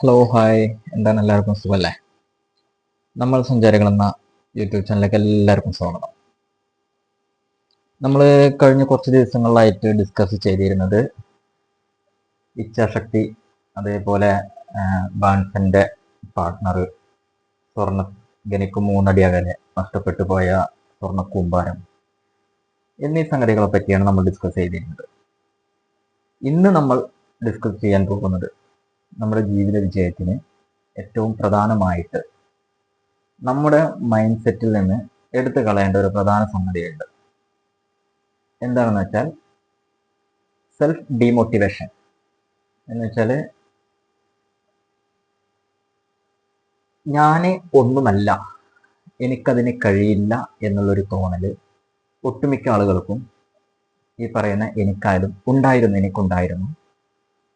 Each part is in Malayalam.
ഹലോ ഹായ്, എന്താണ് എല്ലാവർക്കും സുഖമല്ലേ? നമ്മൾ സഞ്ചാരികൾ എന്ന യൂട്യൂബ് ചാനലിലേക്ക് എല്ലാവർക്കും സ്വാഗതം. നമ്മൾ കഴിഞ്ഞ കുറച്ച് ദിവസങ്ങളിലായിട്ട് ഡിസ്കസ് ചെയ്തിരുന്നത് ഇച്ഛാശക്തി, അതേപോലെ ബാൻസന്റെ പാർട്ട്ണർ, സ്വർണ്ണ ഗനിക്ക് 3 അടി അകലെ നഷ്ടപ്പെട്ടു പോയ സ്വർണ്ണ കൂമ്പാരം എന്നീ സംഗതികളെ പറ്റിയാണ് നമ്മൾ ഡിസ്കസ് ചെയ്തിരുന്നത്. ഇന്ന് നമ്മൾ ഡിസ്കസ് ചെയ്യാൻ പോകുന്നത് നമ്മുടെ ജീവിത വിജയത്തിന് ഏറ്റവും പ്രധാനമായിട്ട് നമ്മുടെ മൈൻഡ് സെറ്റിൽ നിന്ന് എടുത്തു കളയേണ്ട ഒരു പ്രധാന സംഗതിയുണ്ട്. എന്താണെന്ന് വെച്ചാൽ സെൽഫ് ഡീമോട്ടിവേഷൻ. എന്ന് വെച്ചാൽ ഞാൻ ഒന്നുമല്ല, എനിക്കതിന് കഴിയില്ല എന്നുള്ളൊരു തോന്നല് ഒട്ടുമിക്ക ആളുകൾക്കും ഈ പറയുന്ന എനിക്കുണ്ടായിരുന്നു.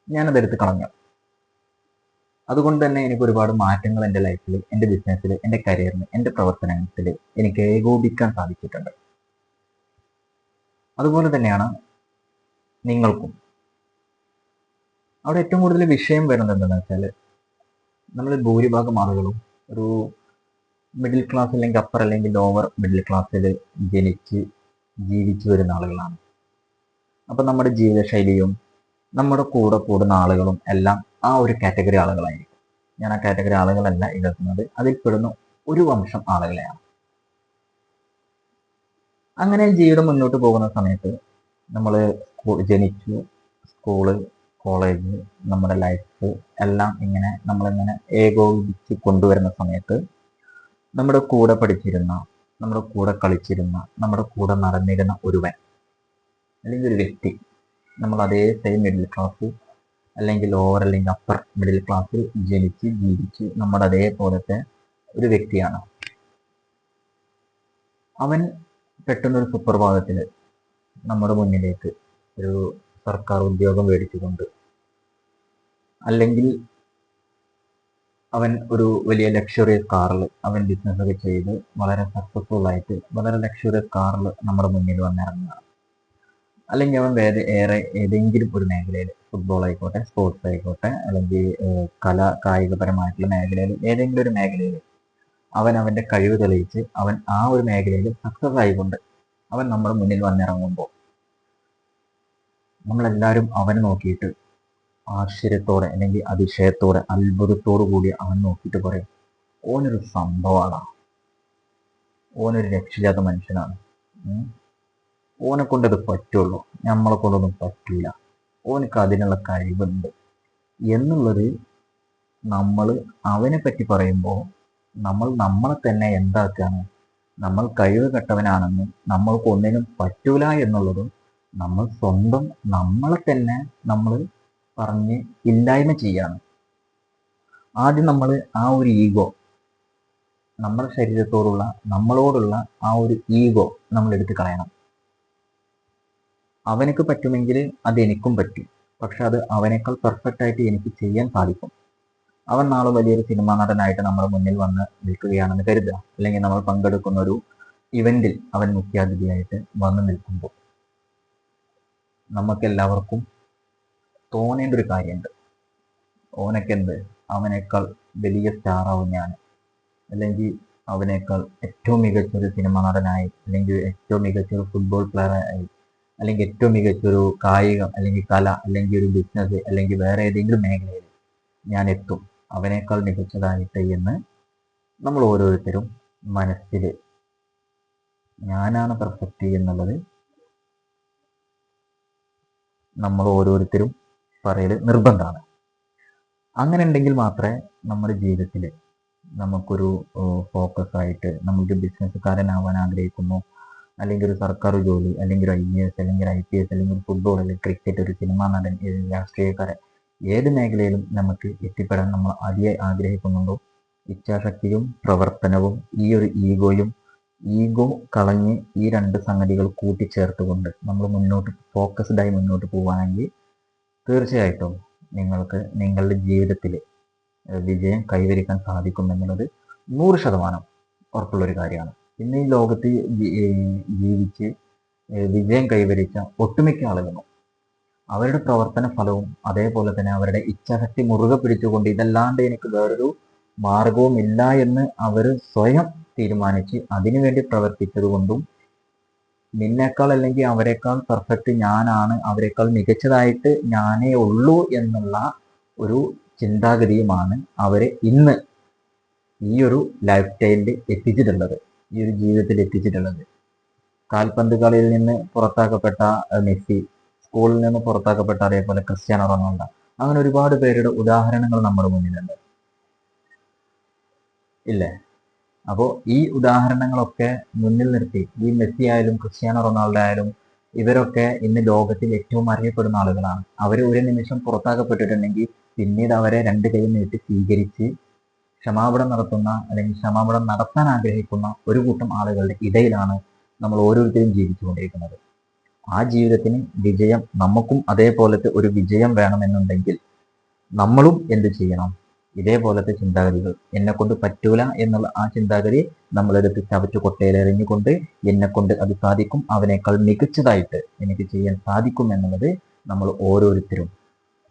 ഞാനതെടുത്ത് കളഞ്ഞു. അതുകൊണ്ട് തന്നെ എനിക്ക് ഒരുപാട് മാറ്റങ്ങൾ എൻ്റെ ലൈഫിൽ, എൻ്റെ ബിസിനസ്സിൽ, എൻ്റെ കരിയറിൽ, എൻ്റെ പ്രവർത്തനത്തിൽ എനിക്ക് ഏകോപിക്കാൻ സാധിച്ചിട്ടുണ്ട്. അതുപോലെ തന്നെയാണ് നിങ്ങൾക്കും. അവിടെ ഏറ്റവും കൂടുതൽ വിഷയം വരുന്നത് എന്താണെന്ന് വെച്ചാൽ, നമ്മൾ ഭൂരിഭാഗം ആളുകളും ഒരു മിഡിൽ ക്ലാസ് അല്ലെങ്കിൽ അപ്പർ അല്ലെങ്കിൽ ലോവർ മിഡിൽ ക്ലാസ്സിൽ ജനിച്ച് ജീവിച്ചു വരുന്ന ആളുകളാണ്. അപ്പം നമ്മുടെ ജീവിതശൈലിയും നമ്മുടെ കൂടെ കൂടുന്ന ആളുകളും എല്ലാം ആ ഒരു കാറ്റഗറി ആളുകളായിരിക്കും. ഞാൻ ആ കാറ്റഗറി ആളുകളല്ല എഴുതുന്നത്, അതിൽ പെടുന്ന ഒരു വംശം ആളുകളെയാണ്. അങ്ങനെ ജീവിതം മുന്നോട്ട് പോകുന്ന സമയത്ത് നമ്മൾ ജനിച്ചു, സ്കൂള്, കോളേജ്, നമ്മുടെ ലൈഫ് എല്ലാം ഇങ്ങനെ നമ്മളിങ്ങനെ ഏകോപിപ്പിച്ച് കൊണ്ടുവരുന്ന സമയത്ത് നമ്മുടെ കൂടെ പഠിച്ചിരുന്ന, നമ്മുടെ കൂടെ കളിച്ചിരുന്ന, നമ്മുടെ കൂടെ നടന്നിരുന്ന ഒരുവൻ അല്ലെങ്കിൽ ഒരു വ്യക്തി, നമ്മൾ അതേ സെയിം മിഡിൽ ക്ലാസ് അല്ലെങ്കിൽ ലോവർ അല്ലെങ്കിൽ അപ്പർ മിഡിൽ ക്ലാസ്സിൽ ജനിച്ച് ജീവിച്ച് നമ്മുടെ അതേപോലത്തെ ഒരു വ്യക്തിയാണ്. അവൻ പെട്ടെന്നൊരു സുപ്രഭാതത്തിൽ നമ്മുടെ മുന്നിലേക്ക് ഒരു സർക്കാർ ഉദ്യോഗം മേടിച്ചുകൊണ്ട്, അല്ലെങ്കിൽ അവൻ ഒരു വലിയ ലക്ഷറിയസ് കാറിൽ അവൻ ബിസിനസ്സൊക്കെ ചെയ്ത് വളരെ സക്സസ്ഫുൾ ആയിട്ട് വളരെ ലക്ഷറിയസ് കാറിൽ നമ്മുടെ മുന്നിൽ വന്നിറങ്ങുക, അല്ലെങ്കിൽ അവൻ ഏതെങ്കിലും ഒരു മേഖലയിൽ, ഫുട്ബോൾ ആയിക്കോട്ടെ, സ്പോർട്സ് ആയിക്കോട്ടെ, അല്ലെങ്കിൽ കായികപരമായിട്ടുള്ള മേഖലയിൽ, ഏതെങ്കിലും ഒരു മേഖലയിൽ അവൻ അവൻ്റെ കഴിവ് തെളിയിച്ച് അവൻ ആ ഒരു മേഖലയിൽ സക്സസ് ആയിക്കൊണ്ട് അവൻ നമ്മുടെ മുന്നിൽ വന്നിറങ്ങുമ്പോൾ നമ്മളെല്ലാവരും അവനെ നോക്കിയിട്ട് ആശ്ചര്യത്തോടെ അല്ലെങ്കിൽ അതിശയത്തോടെ അത്ഭുതത്തോടു കൂടി അവൻ നോക്കിയിട്ട് പറയും, ഓനൊരു സംഭവമാണ്, ഓനൊരു രക്ഷിതാത്ത മനുഷ്യനാണ്, ഓനെ കൊണ്ടത് പറ്റുള്ളൂ, നമ്മളെ കൊണ്ടൊന്നും പറ്റൂല, ഓനക്ക് അതിനുള്ള കഴിവുണ്ട് എന്നുള്ളത് നമ്മൾ അവനെ പറ്റി പറയുമ്പോൾ നമ്മളെ തന്നെ എന്താക്കുകയാണ്, നമ്മൾ കഴിവ് കെട്ടവനാണെന്നും നമ്മൾക്ക് ഒന്നിനും പറ്റൂല എന്നുള്ളതും നമ്മൾ സ്വന്തം നമ്മളെ തന്നെ നമ്മൾ പറഞ്ഞ് ഇല്ലായ്മ ചെയ്യാണ്. ആദ്യം നമ്മൾ ആ ഒരു ഈഗോ, നമ്മുടെ ശരീരത്തോടുള്ള നമ്മളോടുള്ള ആ ഒരു ഈഗോ നമ്മൾ എടുത്ത് കളയണം. അവനക്ക് പറ്റുമെങ്കിൽ അത് എനിക്കും പറ്റും, പക്ഷെ അത് അവനേക്കാൾ പെർഫെക്റ്റ് ആയിട്ട് എനിക്ക് ചെയ്യാൻ സാധിക്കും. അവൻ നാളെ വലിയൊരു സിനിമാ നടനായിട്ട് നമ്മുടെ മുന്നിൽ വന്ന് നിൽക്കുകയാണെന്ന് കരുതുക, അല്ലെങ്കിൽ നമ്മൾ പങ്കെടുക്കുന്ന ഒരു ഇവന്റിൽ അവൻ മുഖ്യാതിഥിയായിട്ട് വന്ന് നിൽക്കുമ്പോൾ നമുക്കെല്ലാവർക്കും തോന്നേണ്ട ഒരു കാര്യമുണ്ട്, ഓനക്കെന്ത്, അവനേക്കാൾ വലിയ സ്റ്റാറാവും ഞാൻ, അല്ലെങ്കിൽ അവനേക്കാൾ ഏറ്റവും മികച്ചൊരു സിനിമാ നടനായി, അല്ലെങ്കിൽ ഏറ്റവും മികച്ചൊരു ഫുട്ബോൾ പ്ലെയറായി, അല്ലെങ്കിൽ ഏറ്റവും മികച്ചൊരു കായികം അല്ലെങ്കിൽ കല അല്ലെങ്കിൽ ഒരു ബിസിനസ് അല്ലെങ്കിൽ വേറെ ഏതെങ്കിലും മേഖലയിൽ ഞാൻ എത്തും, അവനേക്കാൾ മികച്ചതായിട്ട് എന്ന് നമ്മൾ ഓരോരുത്തരും മനസ്സിൽ ഞാനാണ് പെർഫെക്റ്റ് എന്നുള്ളത് നമ്മൾ ഓരോരുത്തരും പറയൽ നിർബന്ധമാണ്. അങ്ങനെ ഉണ്ടെങ്കിൽ മാത്രമേ നമ്മുടെ ജീവിതത്തിൽ നമുക്കൊരു ഫോക്കസ് ആയിട്ട്, നമുക്ക് ബിസിനസ്സുകാരനാവാൻ ആഗ്രഹിക്കുന്നു, അല്ലെങ്കിൽ ഒരു സർക്കാർ ജോലി, അല്ലെങ്കിൽ ഒരു IAS അല്ലെങ്കിൽ IPS അല്ലെങ്കിൽ ഒരു ഫുട്ബോൾ അല്ലെങ്കിൽ ക്രിക്കറ്റ്, ഒരു സിനിമാ നടൻ, രാഷ്ട്രീയക്കാരൻ, ഏത് മേഖലയിലും നമുക്ക് എത്തിപ്പെടാൻ നമ്മൾ അതിയെ ആഗ്രഹിക്കുന്നുണ്ടോ, ഇച്ഛാശക്തിയും പ്രവർത്തനവും ഈ ഒരു ഈഗോ കളഞ്ഞ് ഈ രണ്ട് സംഗതികൾ കൂട്ടിച്ചേർത്തുകൊണ്ട് നമ്മൾ ഫോക്കസ്ഡായി മുന്നോട്ട് പോവുകയാണെങ്കിൽ തീർച്ചയായിട്ടും നിങ്ങൾക്ക് നിങ്ങളുടെ ജീവിതത്തിൽ വിജയം കൈവരിക്കാൻ സാധിക്കുമെന്നുള്ളത് 100% ഉറപ്പുള്ളൊരു കാര്യമാണ്. ഇന്ന് ഈ ലോകത്ത് ജീവിച്ച് വിജയം കൈവരിച്ച ഒട്ടുമിക്ക ആളുകളും അവരുടെ പ്രവർത്തന ഫലവും അതേപോലെ തന്നെ അവരുടെ ഇച്ഛാശക്തി മുറുകെ പിടിച്ചുകൊണ്ട് ഇതല്ലാണ്ട് എനിക്ക് വേറൊരു മാർഗവും ഇല്ല എന്ന് അവർ സ്വയം തീരുമാനിച്ച് അതിനുവേണ്ടി പ്രവർത്തിച്ചത് കൊണ്ടും നിന്നേക്കാൾ അല്ലെങ്കിൽ അവരെക്കാൾ പെർഫെക്റ്റ് ഞാനാണ്, അവരെക്കാൾ മികച്ചതായിട്ട് ഞാനേ ഉള്ളൂ എന്നുള്ള ഒരു ചിന്താഗതിയുമാണ് അവരെ ഇന്ന് ഈ ഒരു ലൈഫ് സ്റ്റൈലിൽ എത്തിച്ചിട്ടുള്ളത്, ഈ ഒരു ജീവിതത്തിൽ എത്തിച്ചിട്ടുള്ളത്. കാൽപന്ത് കളിയിൽ നിന്ന് പുറത്താക്കപ്പെട്ട മെസ്സി, സ്കൂളിൽ നിന്ന് പുറത്താക്കപ്പെട്ട അതേപോലെ ക്രിസ്ത്യാനോ റൊണാൾഡോ, അങ്ങനെ ഒരുപാട് പേരുടെ ഉദാഹരണങ്ങൾ നമ്മുടെ മുന്നിലുണ്ട്, ഇല്ലേ? അപ്പോൾ ഈ ഉദാഹരണങ്ങളൊക്കെ മുന്നിൽ നിർത്തി ഈ മെസ്സി ആയാലും ക്രിസ്ത്യാനോ റൊണാൾഡോ ആയാലും ഇവരൊക്കെ ഇന്ന് ലോകത്തിൽ ഏറ്റവും അറിയപ്പെടുന്ന ആളുകളാണ്. അവർ ഒരു നിമിഷം പുറത്താക്കപ്പെട്ടിട്ടുണ്ടെങ്കിൽ പിന്നീട് അവരെ രണ്ട് കൈ നീട്ടി സ്വീകരിച്ച് ക്ഷമാപണം നടത്തുന്ന അല്ലെങ്കിൽ ക്ഷമാപണം നടത്താൻ ആഗ്രഹിക്കുന്ന ഒരു കൂട്ടം ആളുകളുടെ ഇടയിലാണ് നമ്മൾ ഓരോരുത്തരും ജീവിച്ചുകൊണ്ടിരിക്കുന്നത്. ആ ജീവിതത്തിന് വിജയം, നമുക്കും അതേപോലത്തെ ഒരു വിജയം വേണമെന്നുണ്ടെങ്കിൽ നമ്മളും എന്ത് ചെയ്യണം? ഇതേപോലത്തെ ചിന്താഗതികൾ, എന്നെ കൊണ്ട് പറ്റൂല എന്നുള്ള ആ ചിന്താഗതി നമ്മളെടുത്ത് ചവച്ചു കൊട്ടയിലെറിഞ്ഞുകൊണ്ട് എന്നെ കൊണ്ട് അത് സാധിക്കും, അവനേക്കാൾ മികച്ചതായിട്ട് എനിക്ക് ചെയ്യാൻ സാധിക്കും എന്നുള്ളത് നമ്മൾ ഓരോരുത്തരും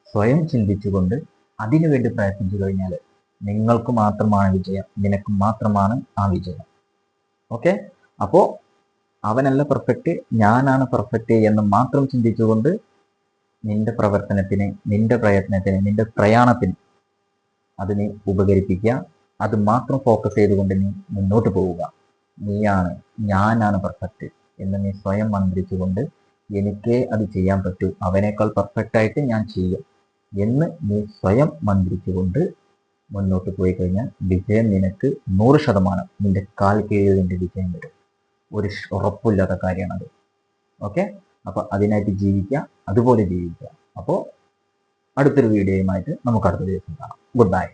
സ്വയം ചിന്തിച്ചുകൊണ്ട് അതിനുവേണ്ടി പ്രയത്നിച്ചു കഴിഞ്ഞാൽ നിങ്ങൾക്ക് മാത്രമാണ് വിജയം, നിനക്ക് മാത്രമാണ് ആ വിജയം. ഓക്കെ, അപ്പോൾ അവനല്ല പെർഫെക്റ്റ്, ഞാനാണ് പെർഫെക്റ്റ് എന്ന് മാത്രം ചിന്തിച്ചുകൊണ്ട് നിന്റെ പ്രവർത്തനത്തിന്, നിന്റെ പ്രയത്നത്തിന്, നിന്റെ പ്രയാണത്തിന് അതിനെ ഉപകരിപ്പിക്കുക. അത് മാത്രം ഫോക്കസ് ചെയ്തുകൊണ്ട് നീ മുന്നോട്ട് പോവുക. നീയാണ്, ഞാനാണ് പെർഫെക്റ്റ് എന്ന് നീ സ്വയം മന്ത്രിച്ചുകൊണ്ട് എനിക്കേ അത് ചെയ്യാൻ പറ്റൂ, അവനേക്കാൾ പെർഫെക്റ്റ് ആയിട്ട് ഞാൻ ചെയ്യും എന്ന് നീ സ്വയം മന്ത്രിച്ചുകൊണ്ട് മുന്നോട്ട് പോയി കഴിഞ്ഞാൽ വിജയം നിനക്ക് 100% നിന്റെ കാൽ കീഴിൽ നിന്റെ വിജയം വരും. ഒരു ഉറപ്പില്ലാത്ത കാര്യമാണത്. ഓക്കെ, അപ്പോൾ അതിനായിട്ട് ജീവിക്കുക, അതുപോലെ ജീവിക്കുക. അപ്പോൾ അടുത്തൊരു വീഡിയോയുമായിട്ട് നമുക്ക് അടുത്ത ദിവസം കാണാം. Good bye.